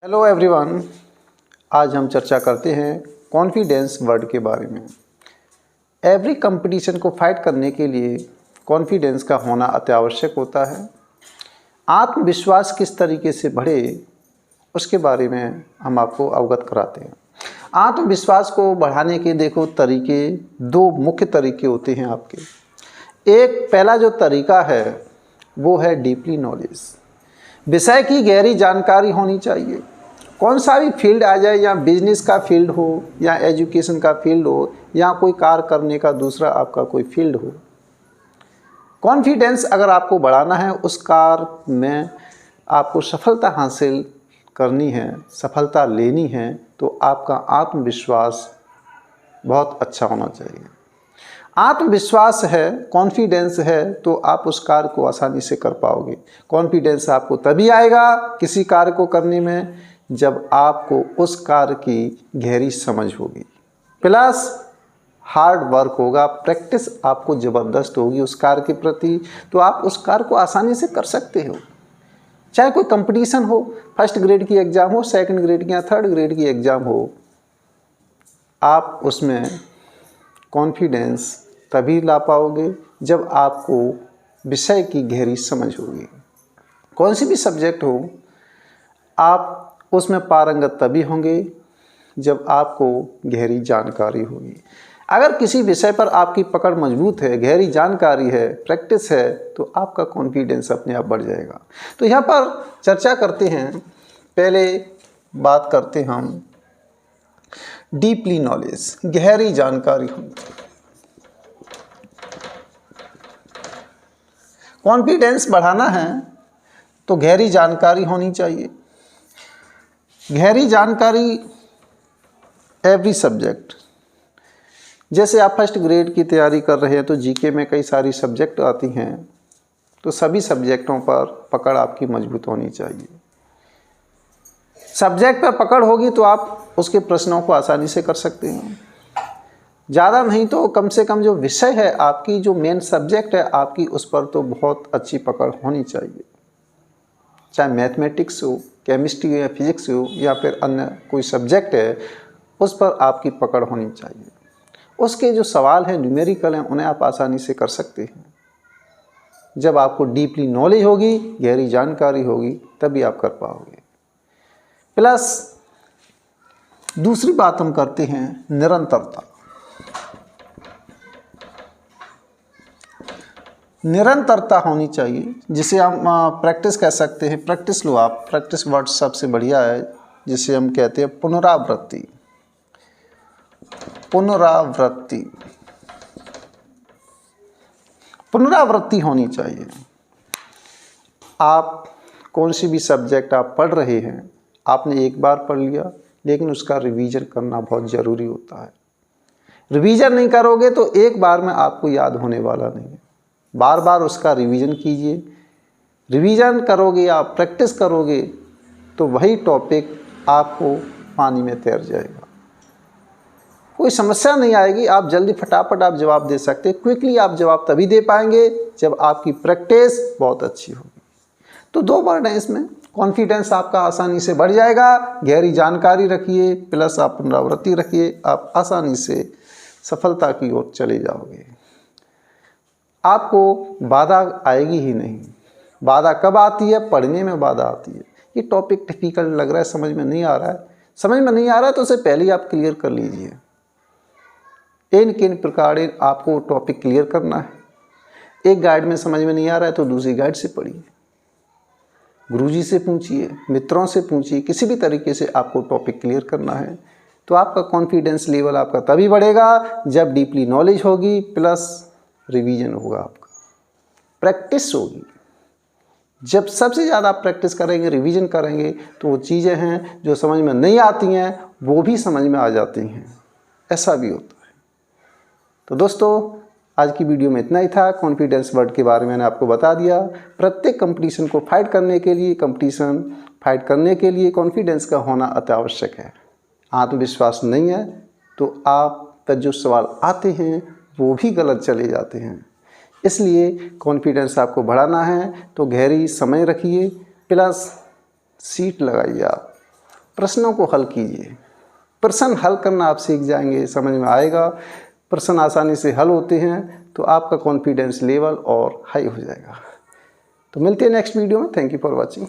Hello everyone, आज हम चर्चा करते हैं कॉन्फिडेंस वर्ड के बारे में। एवरी कंपटीशन को फाइट करने के लिए कॉन्फिडेंस का होना अत्यावश्यक होता है। आत्मविश्वास किस तरीके से बढ़े उसके बारे में हम आपको अवगत कराते हैं। आत्मविश्वास को बढ़ाने के देखो तरीके, दो मुख्य तरीके होते हैं आपके। एक पहला जो तरीका है वो है डीपली नॉलेज। विषय की गहरी जानकारी होनी चाहिए। कौन सा भी फील्ड आ जाए, या बिजनेस का फील्ड हो, या एजुकेशन का फील्ड हो, या कोई कार्य करने का दूसरा आपका कोई फील्ड हो, कॉन्फिडेंस अगर आपको बढ़ाना है, उस कार्य में आपको सफलता हासिल करनी है, सफलता लेनी है, तो आपका आत्मविश्वास बहुत अच्छा होना चाहिए। आत्मविश्वास है, कॉन्फिडेंस है, तो आप उस कार्य को आसानी से कर पाओगे। कॉन्फिडेंस आपको तभी आएगा किसी कार्य को करने में जब आपको उस कार्य की गहरी समझ होगी, प्लस हार्ड वर्क होगा, प्रैक्टिस आपको ज़बरदस्त होगी उस कार्य के प्रति, तो आप उस कार्य को आसानी से कर सकते हो। चाहे कोई कंपटीशन हो, फर्स्ट ग्रेड की एग्ज़ाम हो, सेकंड ग्रेड की या थर्ड ग्रेड की एग्ज़ाम हो, आप उसमें कॉन्फिडेंस तभी ला पाओगे जब आपको विषय की गहरी समझ होगी। कौन सी भी सब्जेक्ट हो, आप उसमें पारंगत तभी होंगे जब आपको गहरी जानकारी होगी। अगर किसी विषय पर आपकी पकड़ मजबूत है, गहरी जानकारी है, प्रैक्टिस है, तो आपका कॉन्फिडेंस अपने आप बढ़ जाएगा। तो यहाँ पर चर्चा करते हैं, पहले बात करते हैं हम डीपली नॉलेज, गहरी जानकारी होनी। कॉन्फिडेंस बढ़ाना है तो गहरी जानकारी होनी चाहिए। गहरी जानकारी एवरी सब्जेक्ट, जैसे आप फर्स्ट ग्रेड की तैयारी कर रहे हैं तो जीके में कई सारी सब्जेक्ट आती हैं, तो सभी सब्जेक्टों पर पकड़ आपकी मजबूत होनी चाहिए। सब्जेक्ट पर पकड़ होगी तो आप उसके प्रश्नों को आसानी से कर सकते हैं। ज़्यादा नहीं तो कम से कम जो विषय है आपकी, जो मेन सब्जेक्ट है आपकी, उस पर तो बहुत अच्छी पकड़ होनी चाहिए। चाहे मैथमेटिक्स हो, केमिस्ट्री हो, या फिजिक्स हो, या फिर अन्य कोई सब्जेक्ट है, उस पर आपकी पकड़ होनी चाहिए। उसके जो सवाल हैं, न्यूमेरिकल हैं, उन्हें आप आसानी से कर सकते हैं। जब आपको डीपली नॉलेज होगी, गहरी जानकारी होगी, तभी आप कर पाओगे। प्लस दूसरी बात हम करते हैं निरंतरता। निरंतरता होनी चाहिए, जिसे हम प्रैक्टिस कह सकते हैं। प्रैक्टिस लो आप, प्रैक्टिस वर्ड सबसे बढ़िया है, जिसे हम कहते हैं पुनरावृत्ति। पुनरावृत्ति, पुनरावृत्ति होनी चाहिए। आप कौन सी भी सब्जेक्ट आप पढ़ रहे हैं, आपने एक बार पढ़ लिया, लेकिन उसका रिवीजन करना बहुत ज़रूरी होता है। रिवीजन नहीं करोगे तो एक बार में आपको याद होने वाला नहीं है। बार बार उसका रिवीजन कीजिए। रिवीजन करोगे, आप प्रैक्टिस करोगे, तो वही टॉपिक आपको पानी में तैर जाएगा। कोई समस्या नहीं आएगी, आप जल्दी फटाफट आप जवाब दे सकते हैं। क्विकली आप जवाब तभी दे पाएंगे जब आपकी प्रैक्टिस बहुत अच्छी होगी। तो दो वर्ड हैं इसमें, कॉन्फिडेंस आपका आसानी से बढ़ जाएगा। गहरी जानकारी रखिए, प्लस आप पुनरावृत्ति रखिए, आप आसानी से सफलता की ओर चले जाओगे। आपको बाधा आएगी ही नहीं। बाधा कब आती है? पढ़ने में बाधा आती है। ये टॉपिक डिफिकल्ट लग रहा है, समझ में नहीं आ रहा है, समझ में नहीं आ रहा है, तो उसे पहले ही आप क्लियर कर लीजिए। इन किन प्रकार आपको टॉपिक क्लियर करना है। एक गाइड में समझ में नहीं आ रहा है तो दूसरी गाइड से पढ़िए, गुरुजी से पूछिए, मित्रों से पूछिए, किसी भी तरीके से आपको टॉपिक क्लियर करना है। तो आपका कॉन्फिडेंस लेवल आपका तभी बढ़ेगा जब डीपली नॉलेज होगी, प्लस रिवीजन होगा, आपका प्रैक्टिस होगी। जब सबसे ज़्यादा आप प्रैक्टिस करेंगे, रिवीजन करेंगे, तो वो चीज़ें हैं जो समझ में नहीं आती हैं वो भी समझ में आ जाती हैं। ऐसा भी होता है। तो दोस्तों, आज की वीडियो में इतना ही था। कॉन्फिडेंस वर्ड के बारे में मैंने आपको बता दिया। प्रत्येक कंपटीशन को फाइट करने के लिए, कॉन्फिडेंस का होना अत्यावश्यक है। आत्मविश्वास नहीं है तो आप पर जो सवाल आते हैं वो भी गलत चले जाते हैं। इसलिए कॉन्फिडेंस आपको बढ़ाना है तो गहरी समय रखिए, प्लस सीट लगाइए आप। प्रश्नों को हल कीजिए। प्रश्न हल करना आप सीख जाएंगे, समझ में आएगा, प्रश्न आसानी से हल होते हैं तो आपका कॉन्फिडेंस लेवल और हाई हो जाएगा। तो मिलते हैं नेक्स्ट वीडियो में। Thank you for watching.